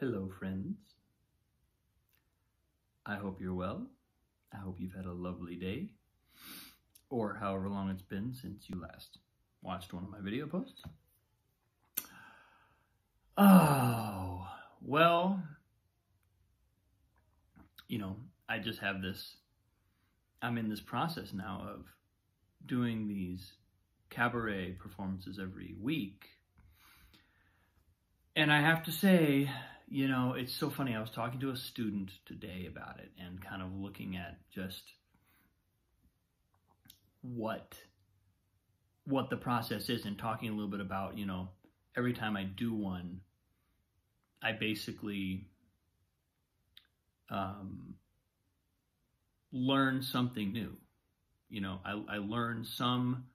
Hello, friends. I hope you're well. I hope you've had a lovely day, or however long it's been since you last watched one of my video posts. Oh, well, I just have I'm in this process now of doing these cabaret performances every week. And I have to say, it's so funny. I was talking to a student today about it and kind of looking at just what the process is and talking a little bit about, every time I do one, I basically learn something new. I learn some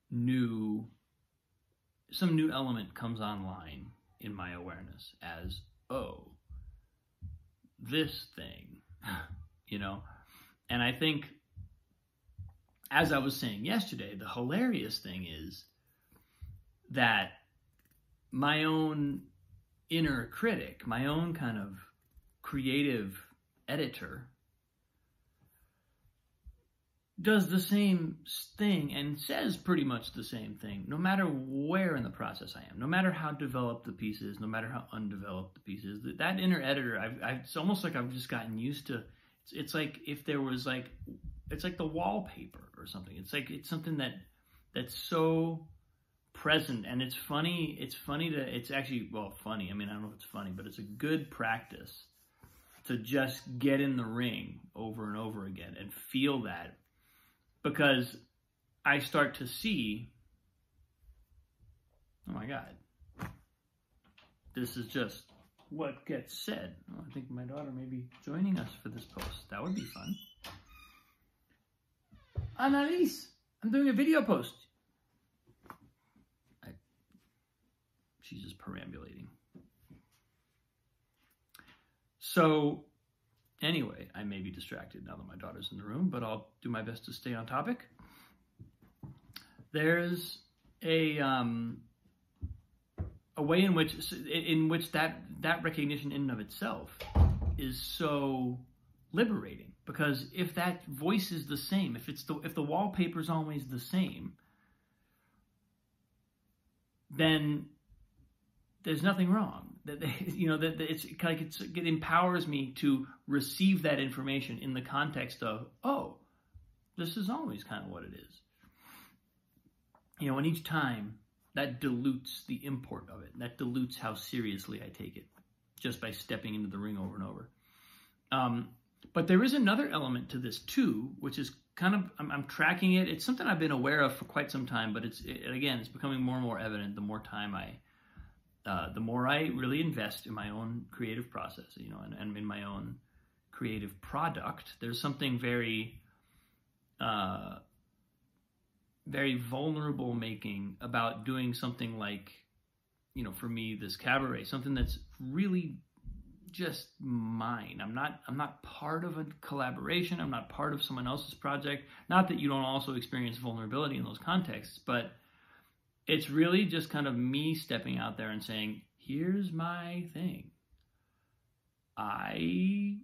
new element comes online in my awareness as, oh, this thing, and I think, as I was saying yesterday, the hilarious thing is that my own inner critic, my own kind of creative editor, does the same thing and says pretty much the same thing, no matter where in the process I am, no matter how developed the piece is, no matter how undeveloped the piece is. That inner editor, it's almost like I've just gotten used to. It's like if there was it's like the wallpaper or something. It's something that's so present, and it's funny. It's actually, funny. I mean, I don't know if it's funny, but it's a good practice to just get in the ring over and over again and feel that. Because I start to see, oh my God, this is just what gets said. Oh, I think my daughter may be joining us for this post. That would be fun. Annalise, I'm doing a video post. She's just perambulating. So, anyway, I may be distracted now that my daughter's in the room, but I'll do my best to stay on topic. There's a way in which that recognition in and of itself is so liberating, because if that voice is the same, if the wallpaper is always the same, then there's nothing wrong. It empowers me to receive that information in the context of, oh, this is always kind of what it is. And each time that dilutes the import of it. That dilutes how seriously I take it just by stepping into the ring over and over. But there is another element to this too, which is kind of, I'm tracking it. It's something I've been aware of for quite some time, but it's becoming more and more evident the more time the more I really invest in my own creative process, and in my own creative product. There's something very, very vulnerable making about doing something like, for me, this cabaret, something that's really just mine. I'm not part of a collaboration. I'm not part of someone else's project. Not that you don't also experience vulnerability in those contexts, but it's really just kind of me stepping out there and saying, here's my thing. I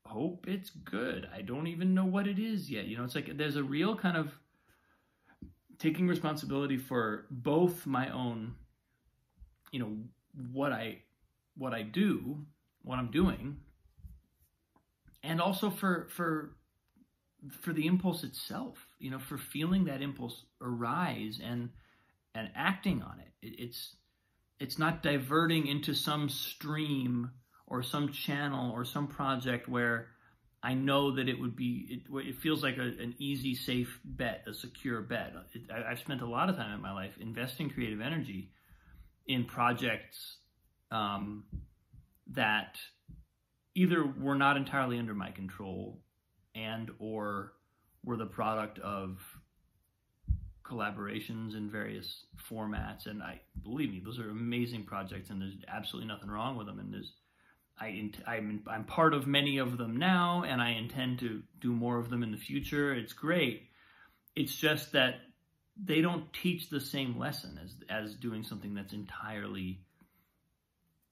hope it's good. I don't even know what it is yet. It's like there's a real kind of taking responsibility for both my own, what I do, what I'm doing, and also for the impulse itself, for feeling that impulse arise and acting on it. It's not diverting into some stream or some channel or some project where I know that it feels like an easy, safe bet, a secure bet. I've spent a lot of time in my life investing creative energy in projects that either were not entirely under my control and or were the product of collaborations in various formats, and believe me, those are amazing projects, and there's absolutely nothing wrong with them. And I'm part of many of them now, and I intend to do more of them in the future. It's great. It's just that they don't teach the same lesson as doing something that's entirely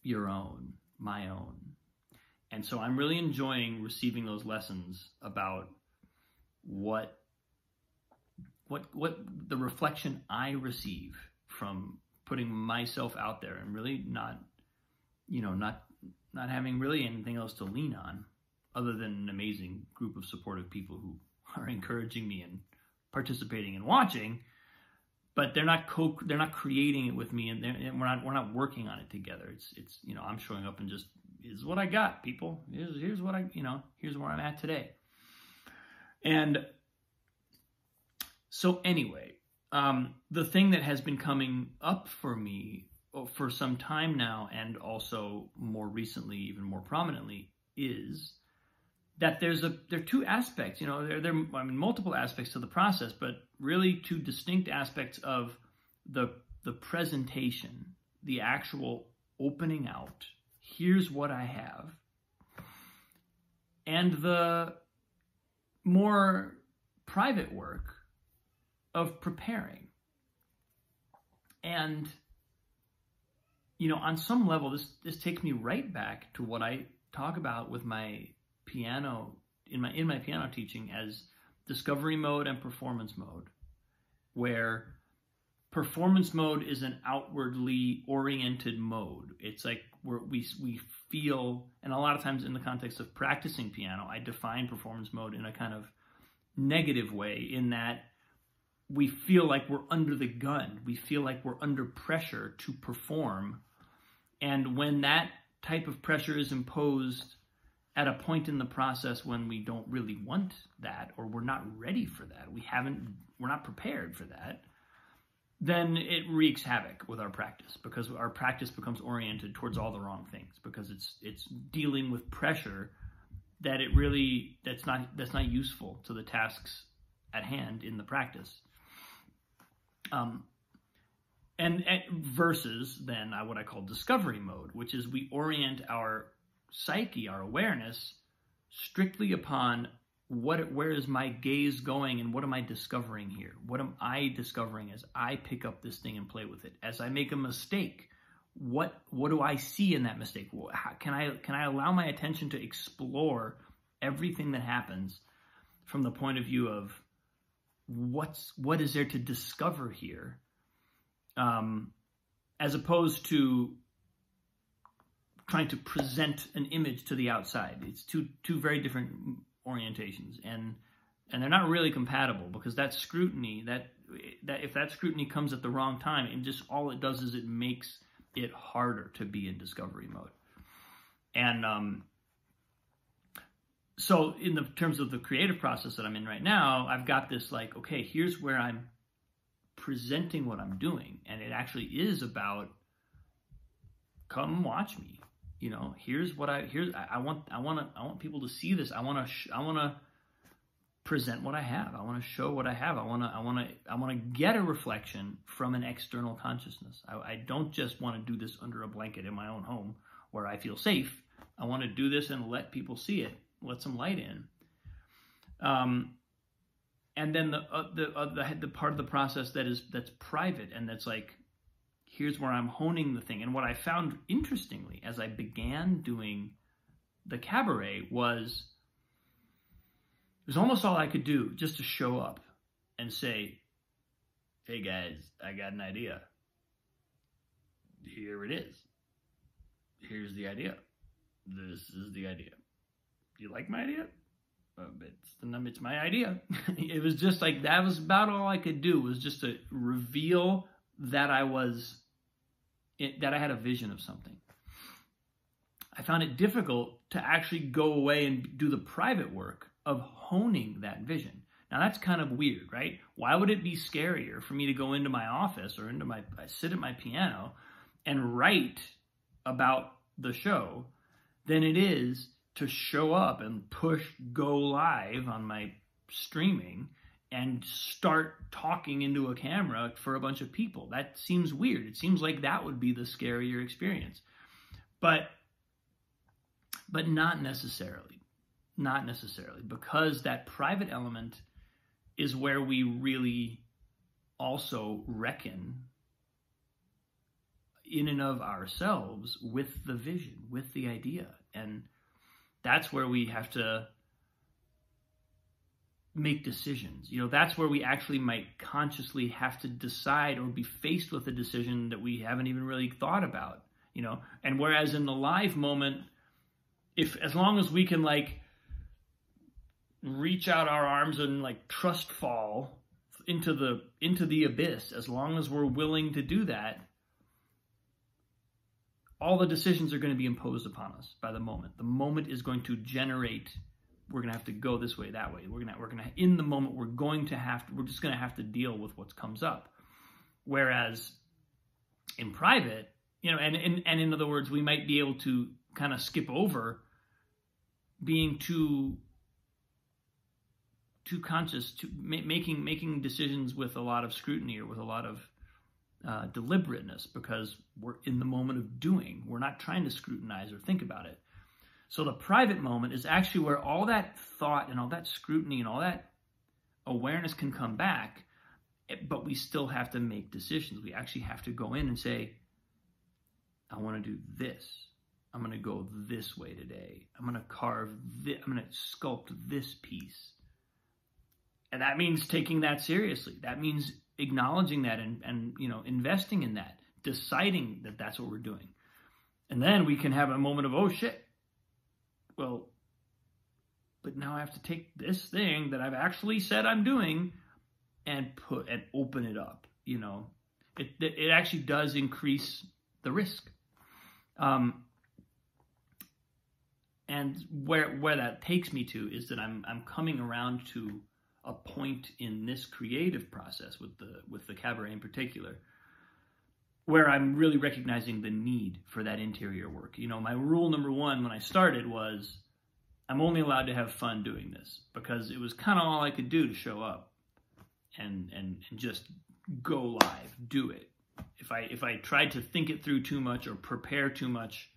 your own, my own. And so I'm really enjoying receiving those lessons about what the reflection I receive from putting myself out there and really not having really anything else to lean on other than an amazing group of supportive people who are encouraging me and participating and watching, but they're not creating it with me, and we're not working on it together. It's I'm showing up and just, here's what I got, people. Here's what here's where I'm at today. And so anyway, the thing that has been coming up for me for some time now, and also more recently, even more prominently, is that there are two aspects. There are multiple aspects to the process, but really two distinct aspects of the presentation, the actual opening out. Here's what I have, and the more private work of preparing. And on some level, this takes me right back to what I talk about with my piano in my piano teaching as discovery mode and performance mode, where performance mode is an outwardly oriented mode. It's like where we feel, and a lot of times in the context of practicing piano, I define performance mode in a kind of negative way, in that we feel like we're under the gun. We feel like we're under pressure to perform. And when that type of pressure is imposed at a point in the process when we don't really want that, or we're not ready for that, we're not prepared for that, then it wreaks havoc with our practice, because our practice becomes oriented towards all the wrong things, because it's dealing with pressure that's not useful to the tasks at hand in the practice. And versus then what I call discovery mode, which is we orient our psyche, our awareness, strictly upon where is my gaze going, and what am I discovering here? What am I discovering as I pick up this thing and play with it? As I make a mistake, what do I see in that mistake? How can I allow my attention to explore everything that happens from the point of view of what is there to discover here, as opposed to trying to present an image to the outside. It's two very different orientations, and they're not really compatible, because that scrutiny, that if that scrutiny comes at the wrong time, and just all it does is it makes it harder to be in discovery mode. And so in the terms of the creative process that I'm in right now, I've got this like, okay, here's where I'm presenting what I'm doing, and it actually is about, come watch me. Here's what I want people to see this. I want to present what I have. I want to show what I have. I want to get a reflection from an external consciousness. I don't just want to do this under a blanket in my own home where I feel safe. I want to do this and let people see it, let some light in. And then the part of the process that's private, and that's like, here's where I'm honing the thing. And what I found interestingly as I began doing the cabaret was, it was almost all I could do just to show up and say, hey guys, I got an idea. Here it is. Here's the idea. This is the idea. Do you like my idea? It's my idea. It was just like, that was about all I could do, was just to reveal that that I had a vision of something. I found it difficult to actually go away and do the private work of honing that vision. Now that's kind of weird, right? Why would it be scarier for me to go into my office or sit at my piano and write about the show than it is to show up and push go live on my streaming and start talking into a camera for a bunch of people? That seems weird. It seems like that would be the scarier experience. But not necessarily. Not necessarily. Because that private element is where we really also reckon, in and of ourselves with the vision, with the idea. And that's where we have to make decisions. That's where we actually might consciously have to decide or be faced with a decision that we haven't even really thought about, And whereas in the live moment, as long as we can reach out our arms and trust fall into the abyss, as long as we're willing to do that, all the decisions are going to be imposed upon us by the moment. The moment is going to generate. We're going to have to go this way, that way. We're going to in the moment, we're just going to have to deal with what comes up. Whereas in private, and in other words, we might be able to kind of skip over being too conscious, to making decisions with a lot of scrutiny or with a lot of deliberateness, because we're in the moment of doing. We're not trying to scrutinize or think about it. So the private moment is actually where all that thought and all that scrutiny and all that awareness can come back, but we still have to make decisions. We actually have to go in and say, I want to do this. I'm going to go this way today. I'm going to carve this. I'm going to sculpt this piece. And that means taking that seriously. That means acknowledging that and investing in that, deciding that that's what we're doing. And then we can have a moment of, oh shit. Well, but now I have to take this thing that I've actually said I'm doing and open it up. It actually does increase the risk. And where that takes me to is that I'm coming around to a point in this creative process with the cabaret in particular, where I'm really recognizing the need for that interior work. My rule number one when I started was I'm only allowed to have fun doing this, because it was kind of all I could do to show up and just go live, do it. If I tried to think it through too much or prepare too much,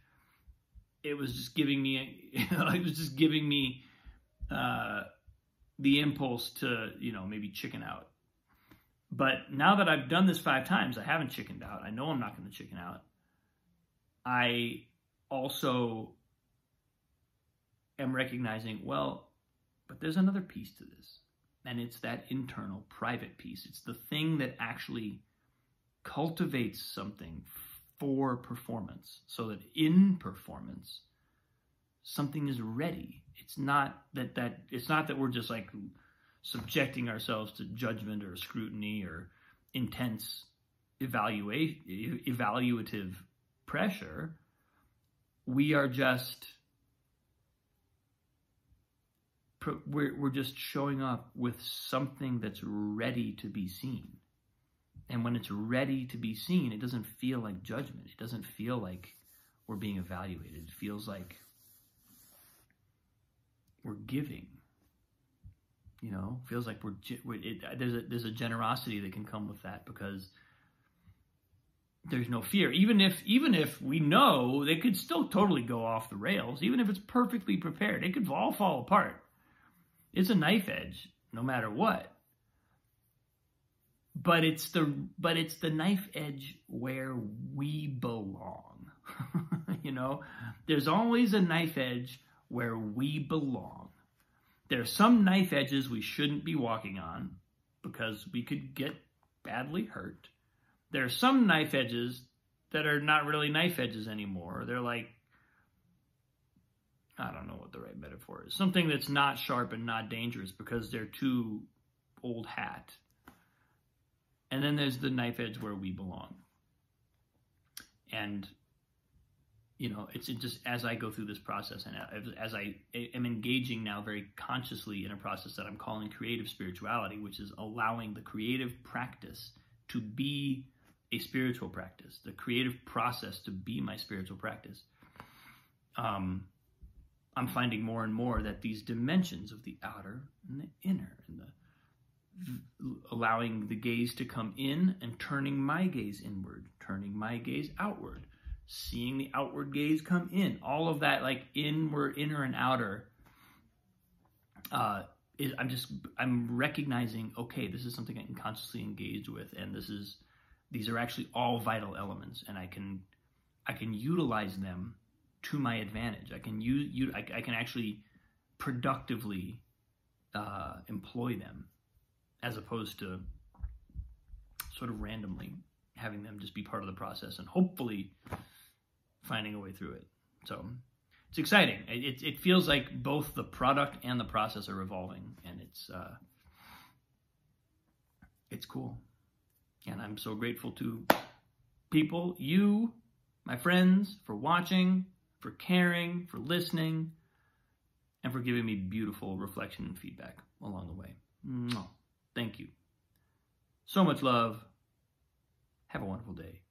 it was just giving me the impulse to maybe chicken out. But now that I've done this 5 times, I haven't chickened out. I know I'm not going to chicken out. I also am recognizing, but there's another piece to this. And it's that internal, private piece. It's the thing that actually cultivates something for performance, so that in performance, something is ready. It's not that we're just subjecting ourselves to judgment or scrutiny or intense evaluative pressure. We are just we're just showing up with something that's ready to be seen. And when it's ready to be seen, it doesn't feel like judgment. It doesn't feel like we're being evaluated. It feels like we're giving. Feels like there's a generosity that can come with that, because there's no fear. Even if we know they could still totally go off the rails, even if it's perfectly prepared, it could all fall apart. It's a knife edge, no matter what. But it's the knife edge where we belong. There's always a knife edge where we belong. There are some knife edges we shouldn't be walking on because we could get badly hurt. There are some knife edges that are not really knife edges anymore. They're I don't know what the right metaphor is. Something that's not sharp and not dangerous because they're too old hat. And then there's the knife edge where we belong. And, it's just as I go through this process and as I am engaging now very consciously in a process that I'm calling creative spirituality, which is allowing the creative practice to be a spiritual practice, the creative process to be my spiritual practice. I'm finding more and more that these dimensions of the outer and the inner and allowing the gaze to come in and turning my gaze inward, turning my gaze outward, seeing the outward gaze come in, all of that inward, inner and outer, I'm recognizing, okay, this is something I can consciously engage with, and this is these are actually all vital elements, and I can utilize them to my advantage. I can actually productively employ them, as opposed to sort of randomly having them just be part of the process and hopefully finding a way through it. So it's exciting. It feels like both the product and the process are evolving, and it's cool. And I'm so grateful to people, you, my friends, for watching, for caring, for listening, and for giving me beautiful reflection and feedback along the way. Thank you. So much love. Have a wonderful day.